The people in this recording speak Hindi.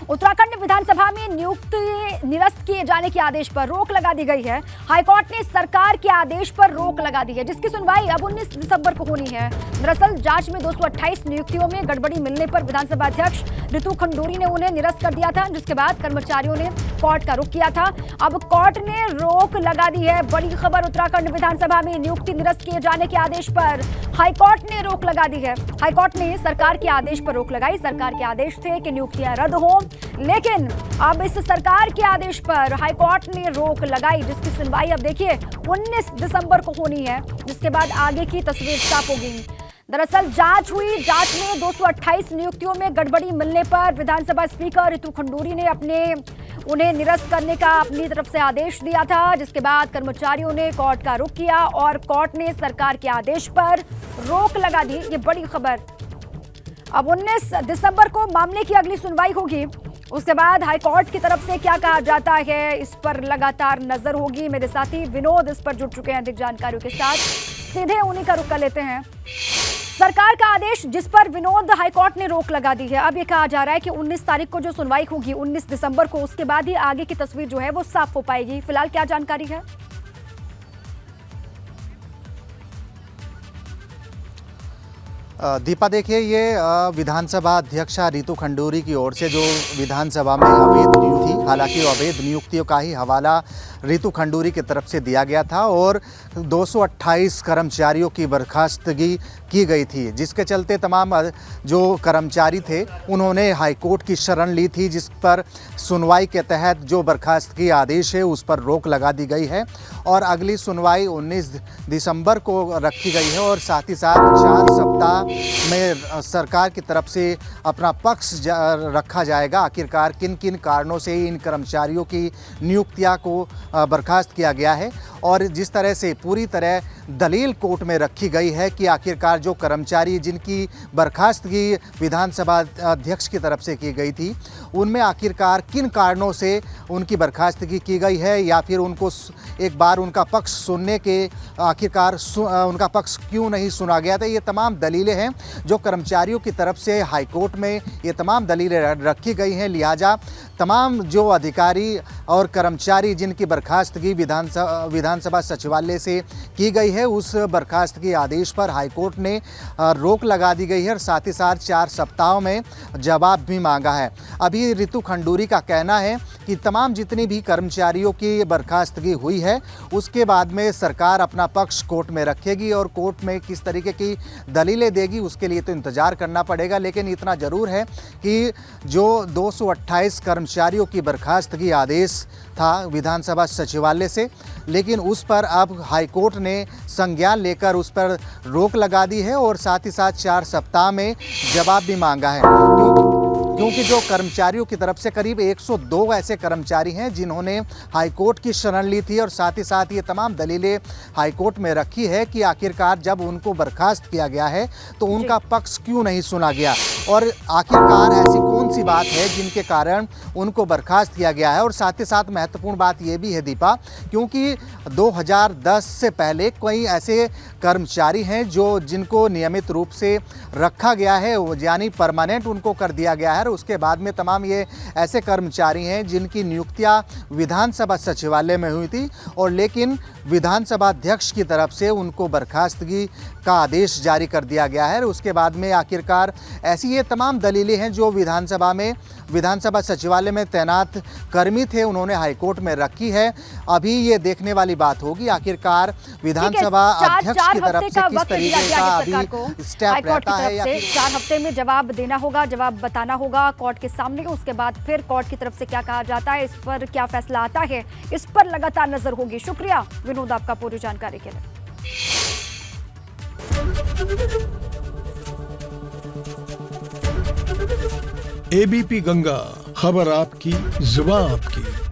उत्तराखंड विधानसभा में नियुक्ति निरस्त किए जाने के आदेश पर रोक लगा दी गई है। हाईकोर्ट ने सरकार के आदेश पर रोक लगा दी है, जिसकी सुनवाई अब 19 दिसंबर को होनी है। दरअसल जांच में 228 नियुक्तियों में गड़बड़ी मिलने पर विधानसभा अध्यक्ष रितु खंडूरी ने उन्हें निरस्त कर दिया था, जिसके बाद कर्मचारियों ने कोर्ट का रुख किया था। अब कोर्ट ने रोक लगा दी है। बड़ी खबर, उत्तराखंड विधानसभा में नियुक्ति निरस्त किए जाने के आदेश पर हाईकोर्ट ने रोक लगा दी है। हाईकोर्ट ने सरकार के आदेश पर रोक लगाई। सरकार के आदेश थे कि नियुक्तियां रद्द हो, लेकिन अब इस सरकार के आदेश पर हाईकोर्ट ने रोक लगाई, जिसकी सुनवाई अब देखिए 19 दिसंबर को होनी है, जिसके बाद आगे की तस्वीर साफ होगी। दरअसल जांच हुई, जांच में 228 नियुक्तियों में गड़बड़ी मिलने पर विधानसभा स्पीकर रितु खंडूरी ने उन्हें निरस्त करने का अपनी तरफ से आदेश दिया था, जिसके बाद कर्मचारियों ने कोर्ट का रुख किया और कोर्ट ने सरकार के आदेश पर रोक लगा दी। ये बड़ी खबर। अब 19 दिसंबर को मामले की अगली सुनवाई होगी। उसके बाद हाईकोर्ट की तरफ से क्या कहा जाता है, इस पर लगातार नजर होगी। मेरे साथी विनोद इस पर जुड़ चुके हैं अधिक जानकारियों के साथ, सीधे उन्हीं का रुख कर लेते हैं। सरकार का आदेश जिस पर विनोद हाईकोर्ट ने रोक लगा दी है, अब ये कहा जा रहा है कि 19 तारीख को जो सुनवाई होगी 19 दिसंबर को, उसके बाद ही आगे की तस्वीर जो है वो साफ हो पाएगी। फिलहाल क्या जानकारी है? दीपा, देखिए, ये विधानसभा अध्यक्षा रितु खंडूरी की ओर से जो विधानसभा में अवैध नियुक्ति, हालांकि अवैध नियुक्तियों का ही हवाला रितु खंडूरी की तरफ से दिया गया था और 228 कर्मचारियों की बर्खास्तगी की गई थी, जिसके चलते तमाम जो कर्मचारी थे उन्होंने हाईकोर्ट की शरण ली थी, जिस पर सुनवाई के तहत जो बर्खास्तगी आदेश है उस पर रोक लगा दी गई है और अगली सुनवाई 19 दिसंबर को रखी गई है और साथ ही साथ 4 सप्ताह में सरकार की तरफ से अपना पक्ष रखा जाएगा। आखिरकार किन किन कारणों से इन कर्मचारियों की नियुक्तियां को बर्खास्त किया गया है और जिस तरह से पूरी तरह दलील कोर्ट में रखी गई है कि आखिरकार जो कर्मचारी जिनकी बर्खास्तगी विधानसभा अध्यक्ष की तरफ से की गई थी, उनमें आखिरकार किन कारणों से उनकी बर्खास्तगी की गई है या फिर उनको एक बार उनका पक्ष सुनने के आखिरकार उनका पक्ष क्यों नहीं सुना गया था। ये तमाम दलीलें हैं जो कर्मचारियों की तरफ से हाईकोर्ट में ये तमाम दलीलें रखी गई हैं। लिहाजा तमाम जो अधिकारी और कर्मचारी जिनकी बर्खास्तगी विधानसभा सचिवालय से की गई है, उस बर्खास्तगी आदेश पर हाईकोर्ट ने रोक लगा दी गई है और साथ ही साथ 4 सप्ताहों में जवाब भी मांगा है। अभी रितु खंडूरी का कहना है कि तमाम जितनी भी कर्मचारियों की बर्खास्तगी हुई है उसके बाद में सरकार अपना पक्ष कोर्ट में रखेगी और कोर्ट में किस तरीके की दलीलें देगी उसके लिए तो इंतज़ार करना पड़ेगा। लेकिन इतना ज़रूर है कि जो 228 कर्मचारियों की बर्खास्तगी आदेश था विधानसभा सचिवालय से, लेकिन उस पर अब हाईकोर्ट ने संज्ञान लेकर उस पर रोक लगा दी है और साथ ही साथ 4 सप्ताह में जवाब भी मांगा है, क्योंकि जो कर्मचारियों की तरफ से करीब 102 ऐसे कर्मचारी हैं जिन्होंने हाईकोर्ट की शरण ली थी और साथ ही साथ ये तमाम दलीलें हाईकोर्ट में रखी है कि आखिरकार जब उनको बर्खास्त किया गया है तो उनका पक्ष क्यों नहीं सुना गया और आखिरकार ऐसी कौन सी बात है जिनके कारण उनको बर्खास्त किया गया है। और साथ ही साथ महत्वपूर्ण बात ये भी है दीपा, क्योंकि 2010 से पहले कई ऐसे कर्मचारी हैं जिनको नियमित रूप से रखा गया है, यानी परमानेंट उनको कर दिया गया है। उसके बाद में तमाम ये ऐसे कर्मचारी हैं जिनकी नियुक्तियां विधानसभा सचिवालय में हुई थी और लेकिन विधानसभा अध्यक्ष की तरफ से उनको बर्खास्तगी का आदेश जारी कर दिया गया है। उसके बाद में आखिरकार ऐसी ये तमाम दलीलें हैं जो विधानसभा सचिवालय में तैनात कर्मी थे उन्होंने हाईकोर्ट में रखी है। अभी ये देखने वाली बात होगी आखिरकार विधानसभा अध्यक्ष की तरफ से किस तरीके का अभी स्टेप रहता है। 4 हफ्ते में जवाब देना होगा, जवाब बताना होगा कोर्ट के सामने। उसके बाद फिर कोर्ट की तरफ से क्या कहा जाता है, इस पर क्या फैसला आता है, इस पर लगातार नजर होगी। शुक्रिया विनोद आपका पूरी जानकारी के लिए। एबीपी गंगा, खबर आपकी, जुबान आपकी।